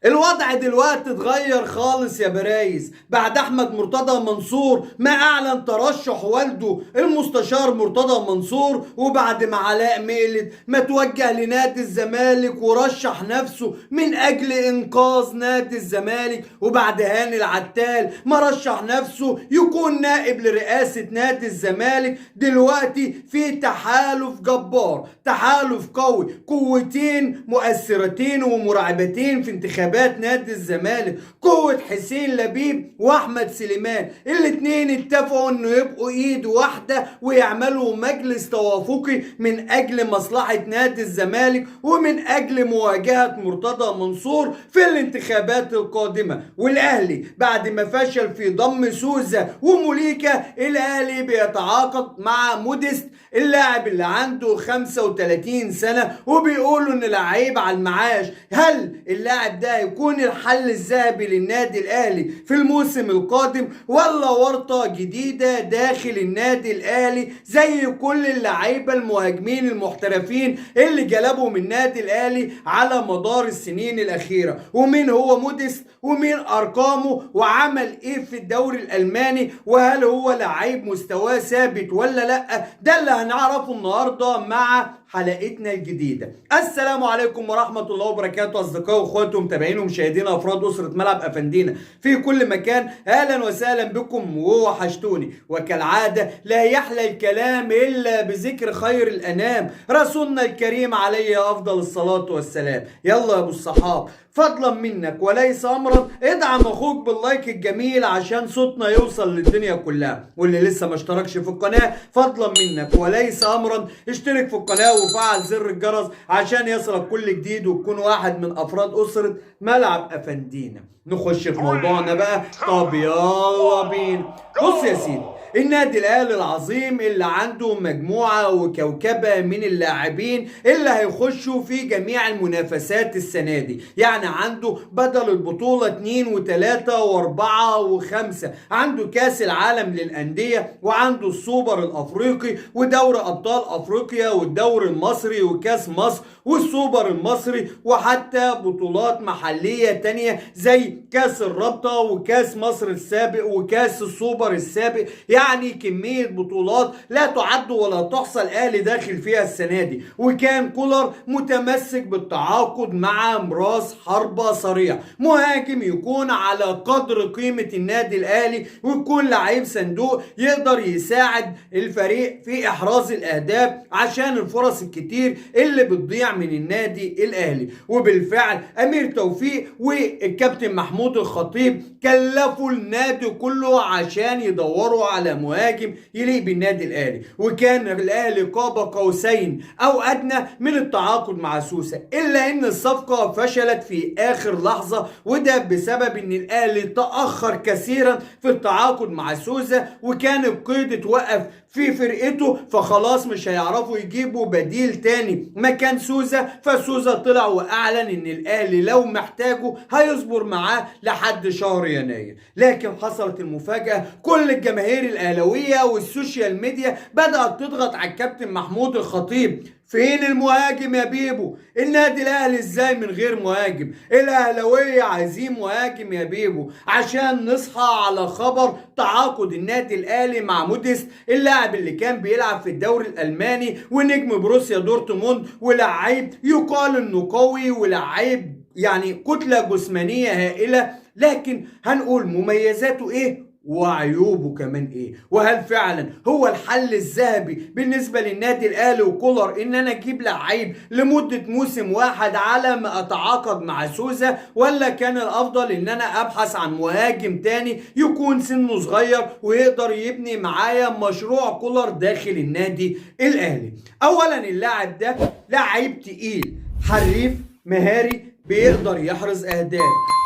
الوضع دلوقتي اتغير خالص يا برايز بعد احمد مرتضى منصور ما اعلن ترشح والده المستشار مرتضى منصور، وبعد ما علاء ميلد ما توجه لنادي الزمالك ورشح نفسه من اجل انقاذ نادي الزمالك، وبعد هاني العتال ما رشح نفسه يكون نائب لرئاسة نادي الزمالك. دلوقتي في تحالف جبار، تحالف قوي، قوتين مؤثرتين ومرعبتين في انتخابات نادي الزمالك، قوة حسين لبيب واحمد سليمان. الاتنين اتفقوا انه يبقوا ايد واحدة ويعملوا مجلس توافقي من اجل مصلحة نادي الزمالك ومن اجل مواجهة مرتضى منصور في الانتخابات القادمة. والاهلي بعد ما فشل في ضم سوزة وموليكا، الاهلي بيتعاقد مع موديست اللاعب اللي عنده 35 سنة، وبيقولوا ان لعيب على المعاش. هل اللاعب ده هيكون الحل الذهبي للنادي الاهلي في الموسم القادم، ولا ورطة جديدة داخل النادي الاهلي زي كل اللعيبة المهاجمين المحترفين اللي جلبوا من النادي الاهلي على مدار السنين الاخيرة؟ ومين هو موديست ومين ارقامه وعمل ايه في الدوري الالماني، وهل هو لعيب مستواه ثابت ولا لا؟ ده اللي هنعرفه النهارده مع حلقتنا الجديدة. السلام عليكم ورحمة الله وبركاته أصدقائي وأخواتي ومتابعين ومشاهدين أفراد أسرة ملعب أفندينا في كل مكان، أهلا وسهلا بكم ووحشتوني. وكالعادة لا يحلى الكلام إلا بذكر خير الأنام رسولنا الكريم عليه أفضل الصلاة والسلام. يلا يا أبو الصحاب، فضلا منك وليس امرا ادعم اخوك باللايك الجميل عشان صوتنا يوصل للدنيا كلها. واللي لسه ما اشتركش في القناه فضلا منك وليس امرا اشترك في القناه وفعل زر الجرس عشان يصلك كل جديد وتكون واحد من افراد اسره ملعب افندينا. نخش في موضوعنا بقى. طب يلا بينا. بص يا سيدي، النادي الاهلي العظيم اللي عنده مجموعه وكوكبه من اللاعبين اللي هيخشوا في جميع المنافسات السنه دي، يعني عنده بدل البطوله 2 و3 و4 و5، عنده كاس العالم للانديه وعنده السوبر الافريقي ودوري ابطال افريقيا والدوري المصري وكاس مصر والسوبر المصري، وحتى بطولات محليه تانية زي كاس الرابطه وكاس مصر السابق وكاس السوبر السابق. يعني كمية بطولات لا تعد ولا تحصى الاهلي داخل فيها السنة دي. وكان كولر متمسك بالتعاقد مع مراس حربة صريح، مهاجم يكون على قدر قيمة النادي الاهلي ويكون لعيب صندوق يقدر يساعد الفريق في احراز الاهداف عشان الفرص الكتير اللي بتضيع من النادي الاهلي. وبالفعل امير توفيق والكابتن محمود الخطيب كلفوا النادي كله عشان يدوروا على مهاجم يليق بالنادي الاهلي، وكان الاهلي قاب قوسين او ادنى من التعاقد مع سوسة، الا ان الصفقه فشلت في اخر لحظه، وده بسبب ان الاهلي تاخر كثيرا في التعاقد مع سوسة، وكان القيد اتوقف في فرقته، فخلاص مش هيعرفوا يجيبوا بديل تاني مكان سوزة. فسوزة طلع واعلن ان الاهلي لو محتاجه هيصبر معاه لحد شهر يناير. لكن حصلت المفاجأة، كل الجماهير الاهلاوية والسوشيال ميديا بدأت تضغط على الكابتن محمود الخطيب. فين المهاجم يا بيبو؟ النادي الاهلي ازاي من غير مهاجم؟ الاهلاويه عايزين مهاجم يا بيبو عشان نصحى على خبر تعاقد النادي الاهلي مع موديست، اللاعب اللي كان بيلعب في الدوري الالماني ونجم بروسيا دورتموند، ولعيب يقال انه قوي ولعيب يعني كتله جسمانيه هائله. لكن هنقول مميزاته ايه وعيوبه كمان ايه، وهل فعلا هو الحل الذهبي بالنسبه للنادي الاهلي وكولر ان انا اجيب لعيب لمده موسم واحد على ما اتعاقد مع سوزة، ولا كان الافضل ان انا ابحث عن مهاجم تاني يكون سنه صغير ويقدر يبني معايا مشروع كولر داخل النادي الاهلي؟ اولا اللاعب ده لعيب تقيل حريف مهاري بيقدر يحرز اهداف،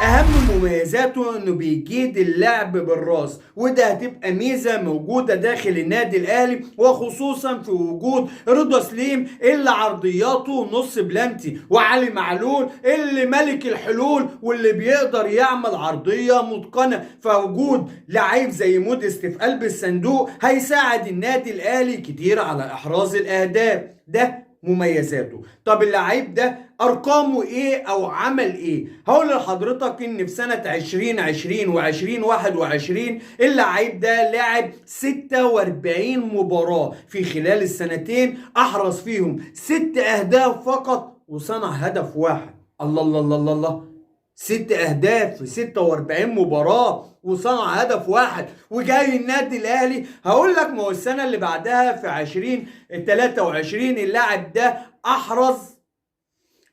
اهم مميزاته انه بيجيد اللعب بالراس، وده هتبقى ميزه موجوده داخل النادي الاهلي، وخصوصا في وجود رضا سليم اللي عرضياته نص بلانتي، وعلي معلول اللي ملك الحلول واللي بيقدر يعمل عرضيه متقنه. فوجود لعيب زي موديست في قلب الصندوق هيساعد النادي الاهلي كتير على احراز الاهداف. ده مميزاته. طب اللعيب ده ارقامه ايه او عمل ايه؟ هقول لحضرتك ان في سنة 2020 و2021 اللعيب ده لعب 46 مباراة في خلال السنتين، احرز فيهم 6 اهداف فقط وصنع هدف واحد. الله الله الله الله الله، 6 اهداف في 46 مباراة وصنع هدف واحد وجاي النادي الاهلي. هقول لك ما هو السنة اللي بعدها في 2023 اللاعب ده احرز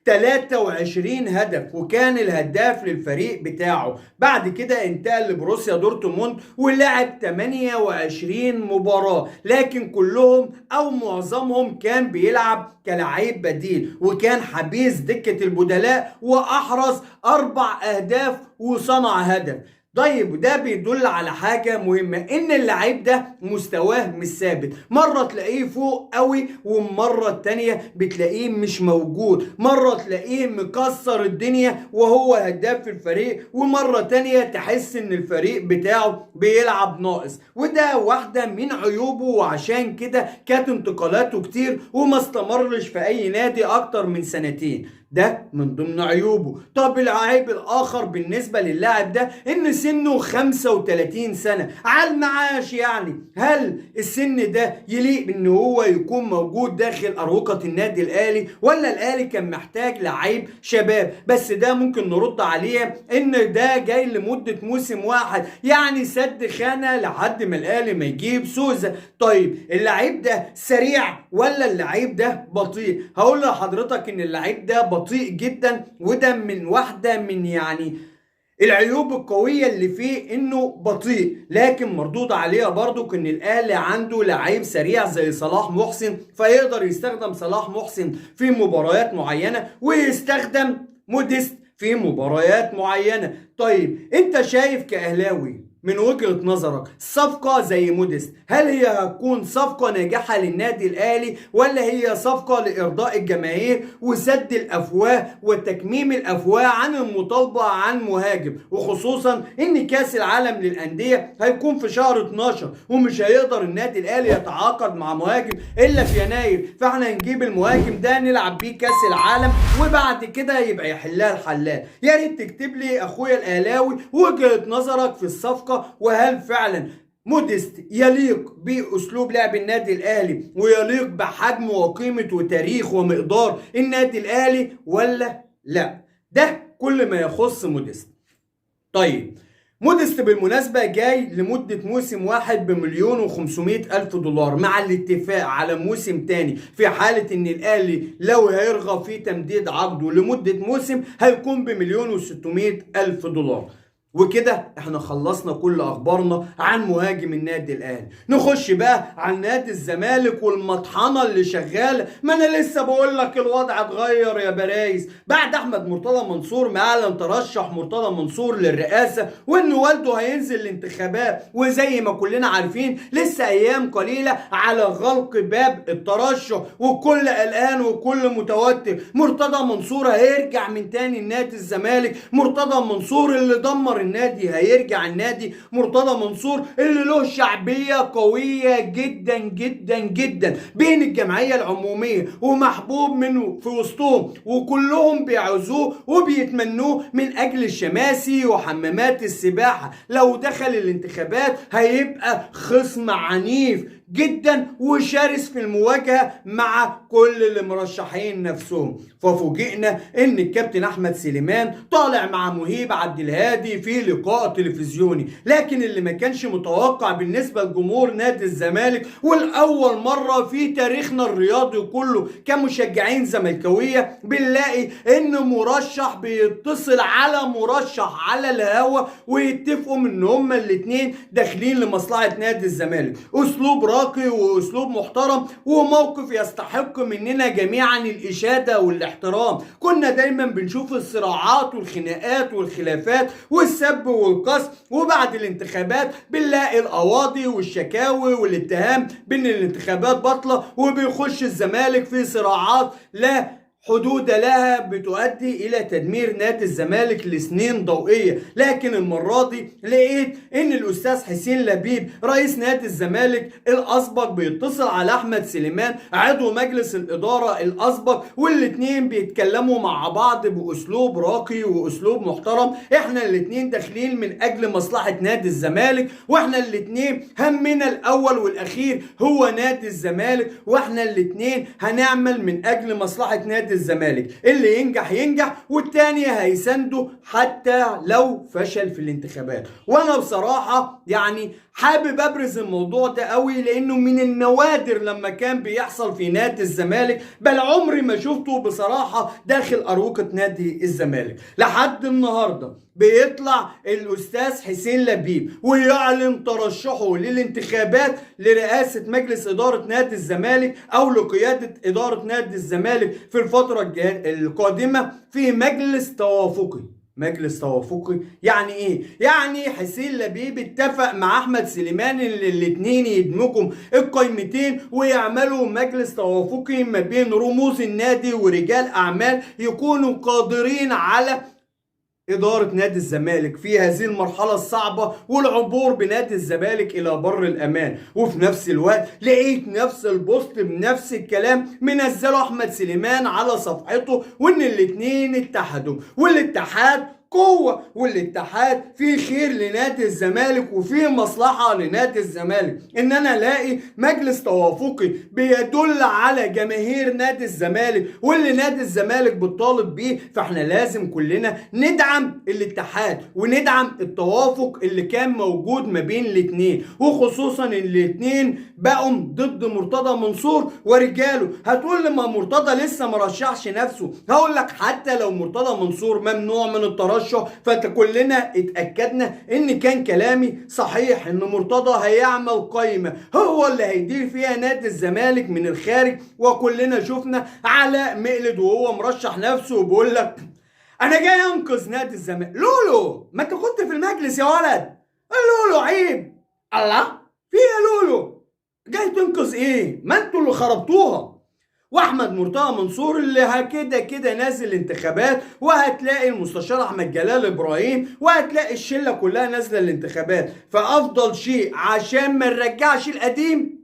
23 هدف وكان الهداف للفريق بتاعه. بعد كده انتقل لبروسيا دورتموند ولعب 28 مباراة، لكن كلهم او معظمهم كان بيلعب كلاعب بديل وكان حبيس دكة البدلاء واحرز 4 اهداف وصنع هدف. طيب ده بيدل على حاجة مهمة، ان اللعيب ده مستواه مش ثابت، مرة تلاقيه فوق قوي ومرة التانية بتلاقيه مش موجود، مرة تلاقيه مكسر الدنيا وهو هداف في الفريق، ومرة تانية تحس ان الفريق بتاعه بيلعب ناقص، وده واحدة من عيوبه، وعشان كده كانت انتقالاته كتير وما استمرش في اي نادي اكتر من سنتين. ده من ضمن عيوبه. طب العيب الاخر بالنسبة للاعب ده ان سنه 35 سنة على المعاش. يعني هل السن ده يليق ان هو يكون موجود داخل اروقة النادي الاهلي، ولا الاهلي كان محتاج لعيب شباب؟ بس ده ممكن نرد عليه ان ده جاي لمدة موسم واحد، يعني سد خانة لحد ما الاهلي ما يجيب سوزة. طيب اللعيب ده سريع ولا اللعيب ده بطيء؟ هقول لحضرتك ان اللعيب ده بطيء جدا، وده من واحدة من يعني العيوب القوية اللي فيه انه بطيء، لكن مردود عليها برضو ان الاهلي عنده لعيب سريع زي صلاح محسن، فيقدر يستخدم صلاح محسن في مباريات معينة ويستخدم موديست في مباريات معينة. طيب انت شايف كأهلاوي من وجهة نظرك صفقة زي موديست هل هي هتكون صفقة ناجحة للنادي الأهلي، ولا هي صفقة لإرضاء الجماهير وسد الأفواه وتكميم الأفواه عن المطالبة عن مهاجم، وخصوصا إن كأس العالم للأندية هيكون في شهر 12 ومش هيقدر النادي الأهلي يتعاقد مع مهاجم إلا في يناير، فاحنا نجيب المهاجم ده نلعب بيه كأس العالم وبعد كده يبقى يحلها الحلال. يا ريت تكتب لي أخويا الأهلاوي وجهة نظرك في الصفقة، وهل فعلا موديست يليق بأسلوب لعب النادي الأهلي ويليق بحجم وقيمة وتاريخ ومقدار النادي الأهلي ولا لا؟ ده كل ما يخص موديست. طيب موديست بالمناسبة جاي لمدة موسم واحد ب1,500,000 دولار مع الاتفاق على موسم تاني في حالة ان الاهلي لو هيرغب في تمديد عقده لمدة موسم هيكون ب1,600,000 دولار. وكده احنا خلصنا كل اخبارنا عن مهاجم النادي الاهلي. نخش بقى عن نادي الزمالك والمطحنه اللي شغاله. ما انا لسه بقول لك الوضع اتغير يا برايز بعد احمد مرتضى منصور ما اعلن ترشح مرتضى منصور للرئاسه وان والده هينزل الانتخابات، وزي ما كلنا عارفين لسه ايام قليله على غلق باب الترشح وكل قلقان وكل متوتر. مرتضى منصور هيرجع من تاني النادي الزمالك، مرتضى منصور اللي دمر النادي هيرجع النادي، مرتضى منصور اللي له شعبية قوية جدا جدا جدا بين الجمعية العمومية ومحبوب منه في وسطهم وكلهم بيعزوه وبيتمنوه من اجل الشماسي وحمامات السباحة. لو دخل الانتخابات هيبقى خصم عنيف جدا وشرس في المواجهة مع كل المرشحين نفسهم. ففوجئنا ان الكابتن احمد سليمان طالع مع مهيب عبد الهادي في لقاء تلفزيوني، لكن اللي ما كانش متوقع بالنسبة لجمهور نادي الزمالك والاول مرة في تاريخنا الرياضي كله كمشجعين زملكاوية بنلاقي ان مرشح بيتصل على مرشح على الهوا ويتفقوا ان هما الاتنين داخلين لمصلحة نادي الزمالك. اسلوب راقي واسلوب محترم وموقف يستحق مننا جميعا الاشادة والاحترام. كنا دايما بنشوف الصراعات والخناقات والخلافات والسب والقصف، وبعد الانتخابات بنلاقي القواضي والشكاوي والاتهام بان الانتخابات باطلة وبيخش الزمالك في صراعات لا حدود لها بتؤدي الى تدمير نادي الزمالك لسنين ضوئيه. لكن المره دي لقيت ان الاستاذ حسين لبيب رئيس نادي الزمالك الاسبق بيتصل على احمد سليمان عضو مجلس الاداره الاسبق، والاتنين بيتكلموا مع بعض باسلوب راقي واسلوب محترم. احنا الاتنين داخلين من اجل مصلحه نادي الزمالك، واحنا الاتنين همنا الاول والاخير هو نادي الزمالك، واحنا الاتنين هنعمل من اجل مصلحه نادي الزمالك. اللي ينجح ينجح والتاني هيسنده حتى لو فشل في الانتخابات. وانا بصراحه يعني حابب ابرز الموضوع ده قوي، لانه من النوادر لما كان بيحصل في نادي الزمالك، بل عمري ما شفته بصراحه داخل اروقه نادي الزمالك. لحد النهارده بيطلع الاستاذ حسين لبيب ويعلن ترشحه للانتخابات لرئاسه مجلس اداره نادي الزمالك او لقياده اداره نادي الزمالك في الفتره القادمه في مجلس توافقي. مجلس توافقي يعني ايه؟ يعني حسين لبيب اتفق مع احمد سليمان ان الاتنين يدمجوا القايمتين ويعملوا مجلس توافقي ما بين رموز النادي ورجال اعمال يكونوا قادرين على إدارة نادي الزمالك في هذه المرحلة الصعبة والعبور بنادي الزمالك إلى بر الأمان. وفي نفس الوقت لقيت نفس البوست بنفس الكلام منزله أحمد سليمان على صفحته، وإن الاتنين اتحدوا، والاتحاد قوة، والاتحاد فيه خير لنادي الزمالك وفيه مصلحة لنادي الزمالك. ان انا الاقي مجلس توافقي بيدل على جماهير نادي الزمالك واللي نادي الزمالك بتطالب بيه، فاحنا لازم كلنا ندعم الاتحاد وندعم التوافق اللي كان موجود ما بين الاتنين، وخصوصا ان الاتنين بقوا ضد مرتضى منصور ورجاله. هتقول لما مرتضى لسه مرشحش نفسه، هقول لك حتى لو مرتضى منصور ممنوع من الترشح، فكلنا اتأكدنا ان كان كلامي صحيح، ان مرتضى هيعمل قائمة هو اللي هيدير فيها نادي الزمالك من الخارج. وكلنا شفنا علاء مقلد وهو مرشح نفسه وبيقول لك انا جاي انقذ نادي الزمالك. لولو ما انت كنت في المجلس يا ولد، لولو عيب. الله في يا لولو جاي تنقذ ايه؟ ما انتوا اللي خربتوها. واحمد مرتضى منصور اللي كده كده نازل انتخابات، وهتلاقي المستشار احمد جلال ابراهيم، وهتلاقي الشله كلها نازله الانتخابات. فافضل شيء عشان ما نرجعش القديم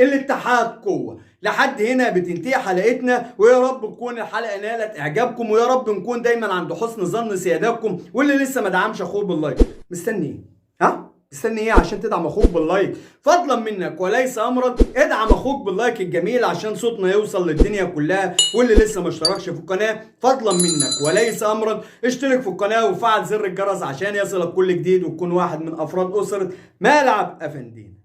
الاتحاد قوه. لحد هنا بتنتهي حلقتنا، ويا رب تكون الحلقه نالت اعجابكم، ويا رب نكون دايما عند حسن ظن سيادتكم. واللي لسه ما دعمش اخوه باللايك مستني ايه؟ ها؟ مستني ايه عشان تدعم اخوك باللايك؟ فضلا منك وليس امرا ادعم اخوك باللايك الجميل عشان صوتنا يوصل للدنيا كلها. واللي لسه ما اشتركش في القناه فضلا منك وليس امرا اشترك في القناه وفعل زر الجرس عشان يصلك كل جديد، وتكون واحد من افراد اسره ملعب افندينا.